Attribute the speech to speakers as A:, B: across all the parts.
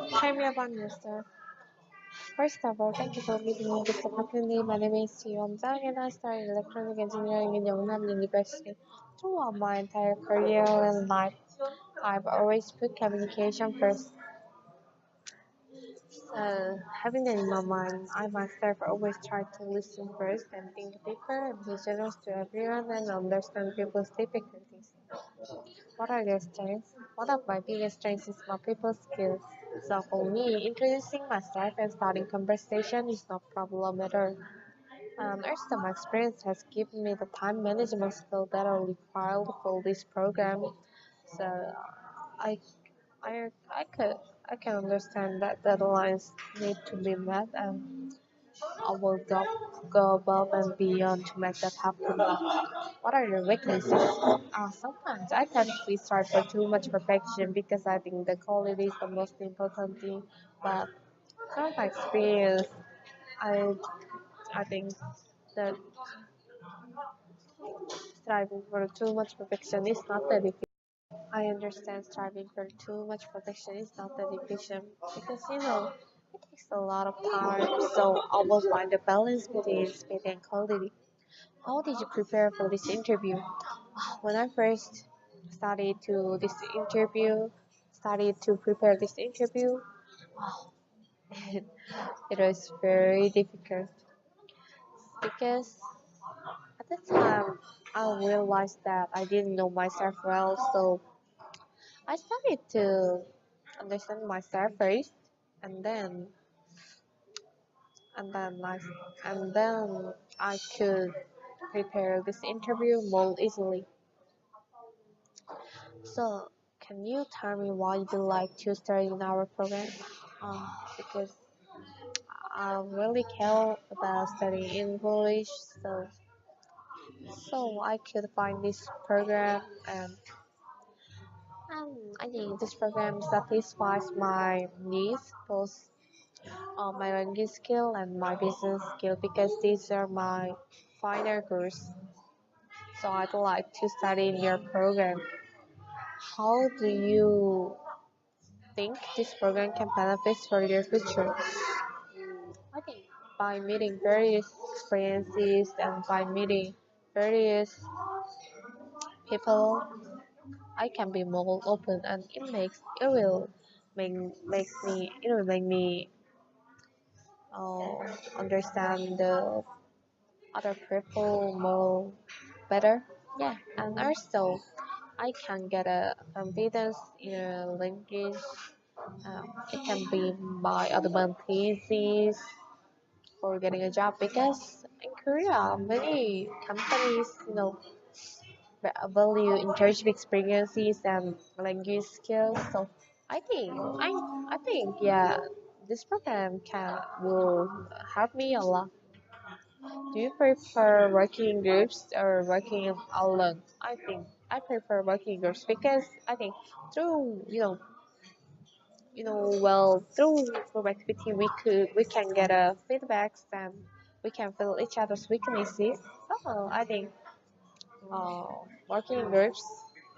A: Tell me about yourself. First of all, thank you for giving me this opportunity. My name is Yoon Jang and I studied electronic engineering in Yongnam University. Throughout my entire career and life, I've always put communication first. Having that in my mind, I myself always try to listen first and think deeper and be generous to everyone and understand people's difficulties. What are their strengths? One of my biggest strengths is my people skills. So for me, introducing myself and starting conversation is no problem at all. Also, my experience has given me the time management skill that are required for this program. So I I can understand that deadlines need to be met and I will go above and beyond to make that happen. What are your weaknesses? Sometimes I tend to strive for too much perfection because I think the quality is the most important thing. But from my experience, I I think that striving for too much perfection is not that efficient. I understand striving for too much perfection is not that efficient because it takes a lot of time. So I will find a balance between speed and quality. How did you prepare for this interview? When I first started to prepare this interview, it, it was very difficult because at the time I realized that I didn't know myself well, so I started to understand myself first, and then and then I and then I could prepare this interview more easily. So, can you tell me why you like to study in our program? Because I really care about studying English, so I could find this program, and I think this program satisfies my needs, both my language skill and my business skill, because these are my final goals. So I'd like to study in your program. How do you think this program can benefit for your future? I think by meeting various experiences and by meeting various people, I can be more open, and make it will make me uh, understand the other people more better. Yeah, and also I can get a confidence in a language. It can be my advantages for getting a job because in Korea, many companies, value internship experiences and language skills. So I think yeah, this program can will help me a lot. Do you prefer working in groups or working alone? I think I prefer working in groups because I think through through group activity we can get a feedbacks and we can feel each other's weaknesses. So I think uh, working in groups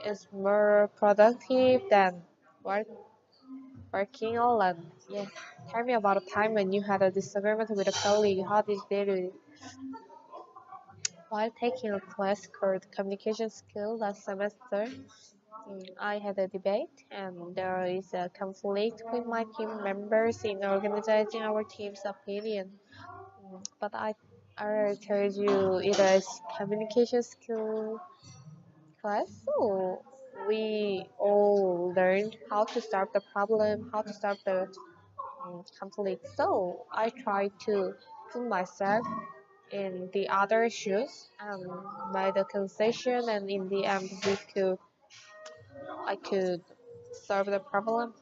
A: is more productive than work, working alone. Yeah. Tell me about a time when you had a disagreement with a colleague. How did you deal with it? While taking a class called Communication Skill last semester, I had a debate and there is a conflict with my team members in organizing our team's opinion. But I already told you it is communication skill class, so we all learned how to solve the problem, how to solve the conflict. So I tried to put myself in the other shoes and made a concession, and in the end, I could solve the problem.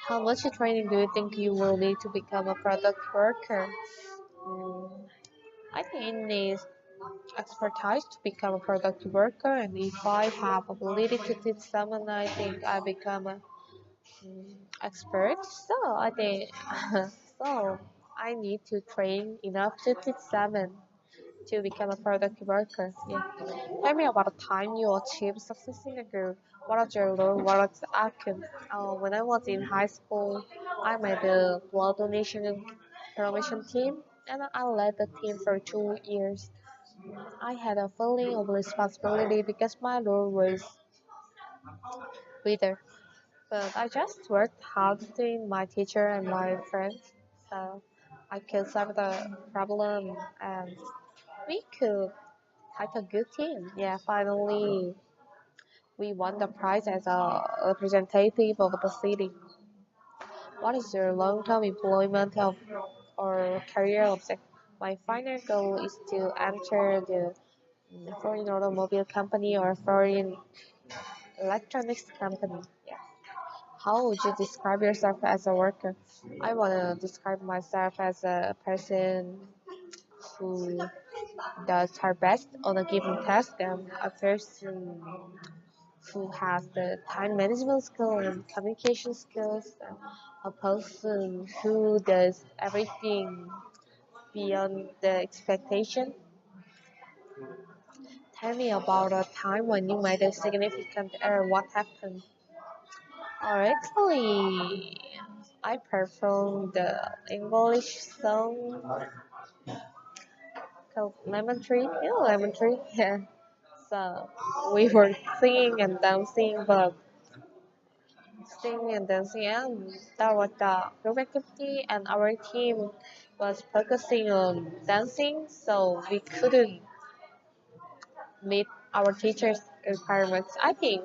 A: How much training do you think you will need to become a product worker? Mm, I think it needs expertise to become a product worker, and if I have ability to teach someone, I think I become a expert. So I think so. I need to train enough to teach someone to become a product worker. Yeah. Tell me about a time you achieved success in a group. What is your role? What is outcome? When I was in high school, I made the blood donation and promotion team, and I led the team for 2 years. I had a feeling of responsibility because my role was leader, but I just worked hard between my teacher and my friends, so I could solve the problem, and we could have a good team. Yeah, finally, we won the prize as a representative of the city. What is your long-term employment of or career objective? My final goal is to enter the foreign automobile company or foreign electronics company. Yeah. How would you describe yourself as a worker? I want to describe myself as a person who does her best on a given task and a person who has the time management skill and communication skills, and a person who does everything beyond the expectation. Tell me about a time when you made a significant error. What happened? Or actually, I performed the English song called Lemon Tree. You know Lemon Tree? Yeah. So we were singing and dancing, but singing and dancing, and that was the group activity, and our team was focusing on dancing, so we couldn't meet our teachers' requirements. I think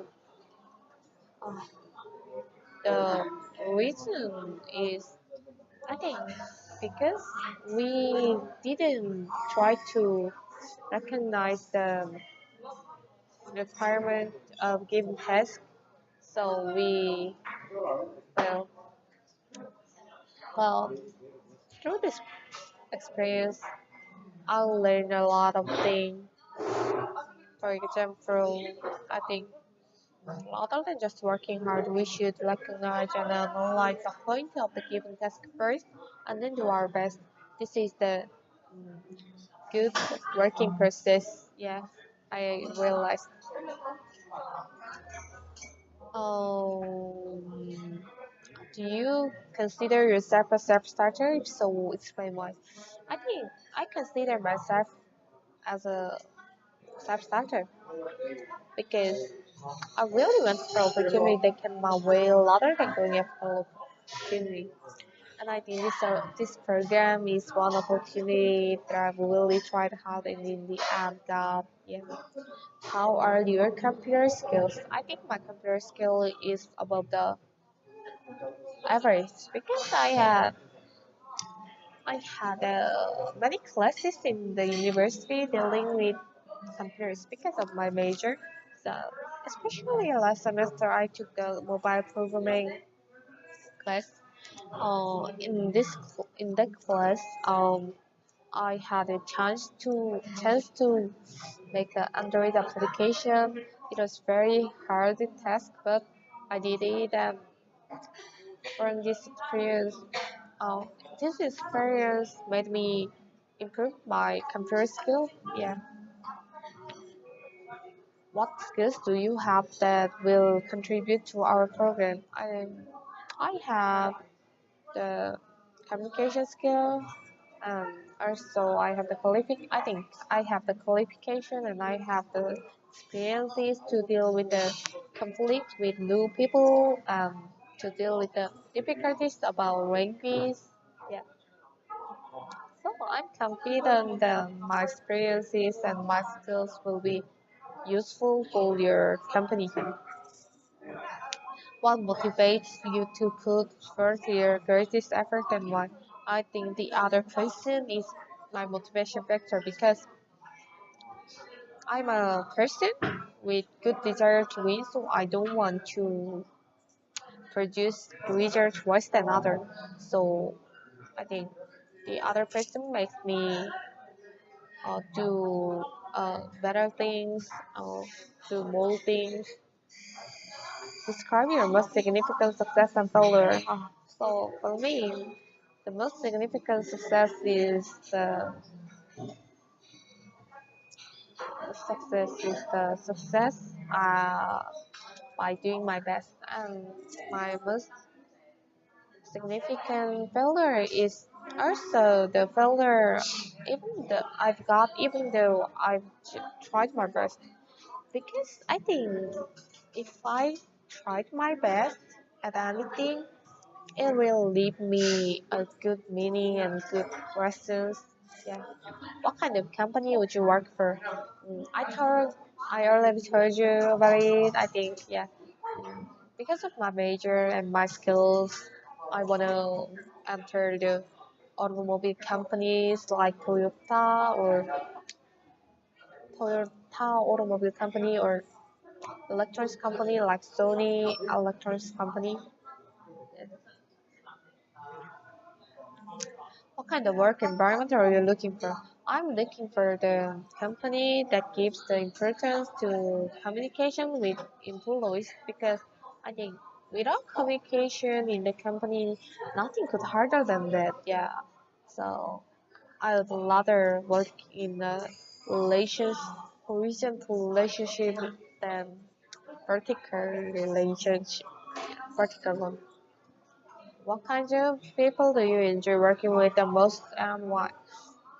A: uh, the reason is, I think, because we didn't try to recognize the requirement of given task, so we well, well through this experience, I learned a lot of things. For example, I think other than just working hard, we should recognize and analyze the point of the given task first, and then do our best. This is the good working process. Yeah, I realized. Um, do you consider yourself a self-starter? If so, explain why. I think I consider myself as a self-starter because I really want for opportunity that can my way rather than going after opportunity. And I think this program is one opportunity that I've really tried hard and in the end got. Yeah. How are your computer skills? I think my computer skill is above the average because I had many classes in the university dealing with computers because of my major. So especially last semester, I took the mobile programming class. In that class, I had a chance to make an Android application. It was very hard task, but I did it. And from uh, this experience made me improve my computer skill. Yeah. What skills do you have that will contribute to our program? I have the communication skill. Also, I have the I think I have the qualification and I have the experiences to deal with the conflict with new people, to deal with the difficulties about language. Yeah. So I'm confident that my experiences and my skills will be useful for your company. What motivates you to put forth your greatest effort and why? I think the other person is my motivation factor because I'm a person with good desire to win, so I don't want to produce results worse than other. So I think the other person makes me do better things, do more things. Describe your most significant success and failure. So for me, the most significant success is the success. by doing my best. And my most significant failure is also the failure even though I've tried my best. Because I think if I tried my best at anything, it will leave me a good meaning and good lessons. Yeah. What kind of company would you work for? I already told you about it. I think yeah. Because of my major and my skills, I wanna enter the automobile companies like Toyota automobile company or electronics company like Sony electronics company. What kind of work environment are you looking for? I'm looking for the company that gives the importance to communication with employees because I think without communication in the company, nothing could harder than that. Yeah. So I would rather work in a relations horizontal relationship than vertical relationship. Vertical one. What kinds of people do you enjoy working with the most and why?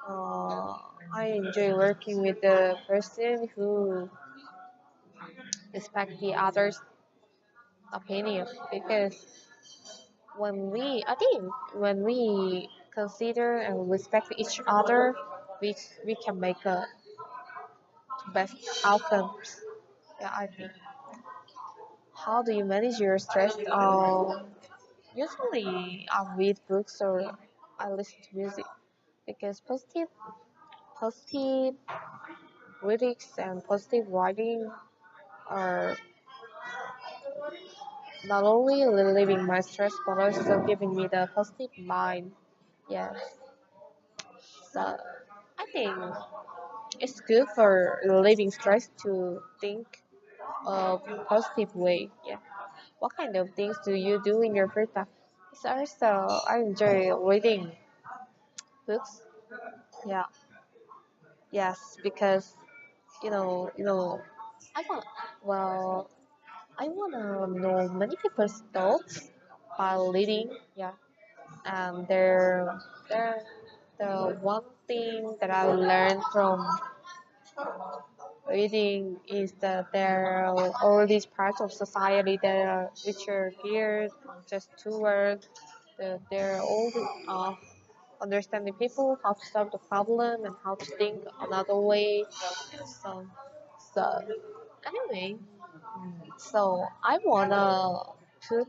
A: Uh, I enjoy working with the person who respect the other's opinion because I think when we consider and respect each other, we can make a best outcomes. Yeah, I think. How do you manage your stress? Usually I read books or I listen to music because positive lyrics and positive writing are not only relieving my stress but also giving me the positive mind. Yes. So I think it's good for relieving stress to think of positive way. Yeah. What kind of things do you do in your free time? It's also I enjoy reading books. Yeah. Yes, because I want well I wanna know many people's thoughts while reading. Yeah. They're the one thing that I learned from reading is that there are all these parts of society that are which are geared just toward they're all understanding people how to solve the problem and how to think another way. So so anyway, so I wanna put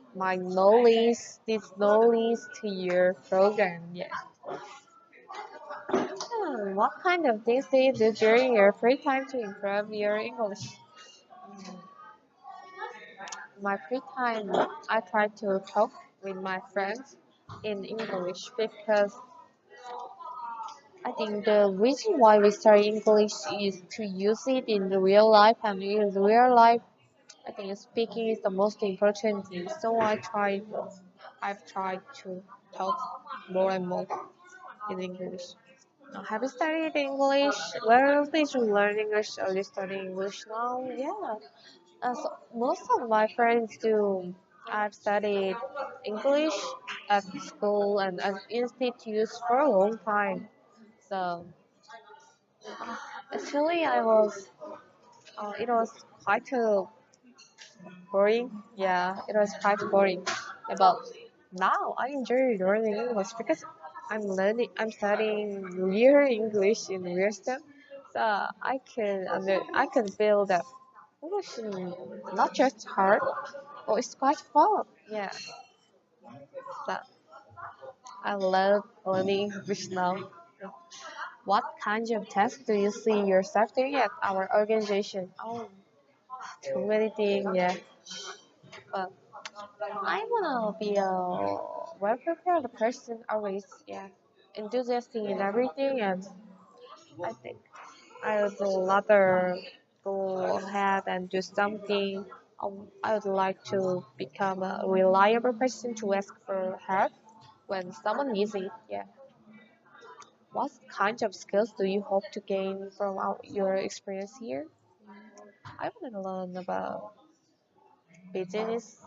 A: this knowledge to your program. Yeah. What kind of things do you do during your free time to improve your English? My free time, I try to talk with my friends in English because I think the reason why we study English is to use it in the real life, and in the real life, I think speaking is the most important thing. So I've tried to talk more and more in English. Have you studied English? Where did you learn English? Are you studying English now? Yeah. So most of my friends do. I've studied English at school and at institutes for a long time. So actually, it was quite boring. Yeah, it was quite boring. But now I enjoy learning English because I'm studying real English in real stuff. So I can feel that English is not just hard, but it's quite fun. Yeah, so I love learning English now. What kinds of tasks do you see yourself doing at our organization? Oh, too many things. Yeah, but I wanna be a well prepared person always. Yeah, enthusiastic in everything, and I think I would rather go ahead and do something. I would like to become a reliable person to ask for help when someone needs it. Yeah. What kind of skills do you hope to gain from your experience here? I want to learn about business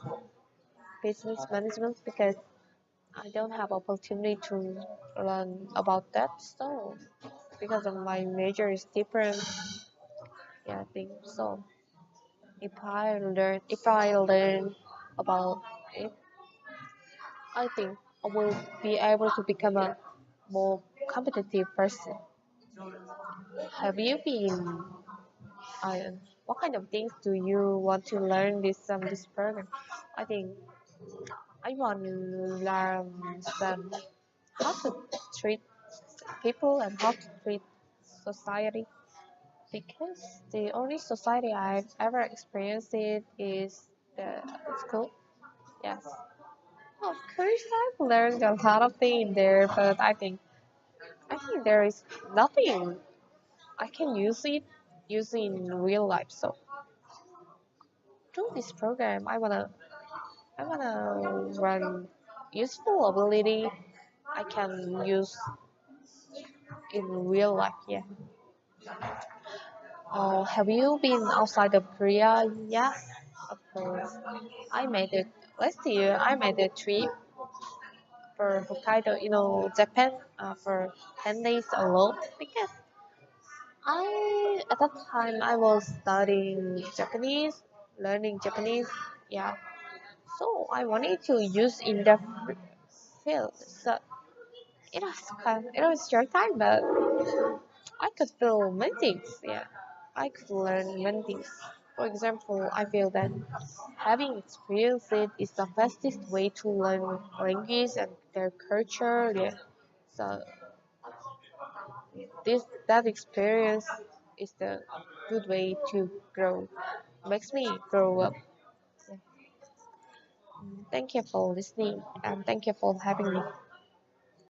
A: business management because I don't have opportunity to learn about that. So because of my major is different, yeah, I think so. If I learn about it, I think I will be able to become a more competitive person. Have you been? Uh, what kind of things do you want to learn this program? I think I want to learn some how to treat people and how to treat society because the only society I've ever experienced it is the school. Yes, of course I've learned a lot of things there, but I think there is nothing I can use in real life. So through this program, I wanna run useful ability I can use in real life. Yeah. Oh, have you been outside of Korea? Yeah, of course. I made it last year. I made a trip for Hokkaido, Japan, for 10 days alone because I at that time I was studying Japanese, learning Japanese. Yeah, so I wanted to use in the field. So it was short time, but I could feel many things. Yeah, I could learn many things. For example, I feel that having experienced it is the fastest way to learn language and their culture. Yeah, so that experience is the good way to grow. Makes me grow up. Yeah. Thank you for listening and thank you for having me.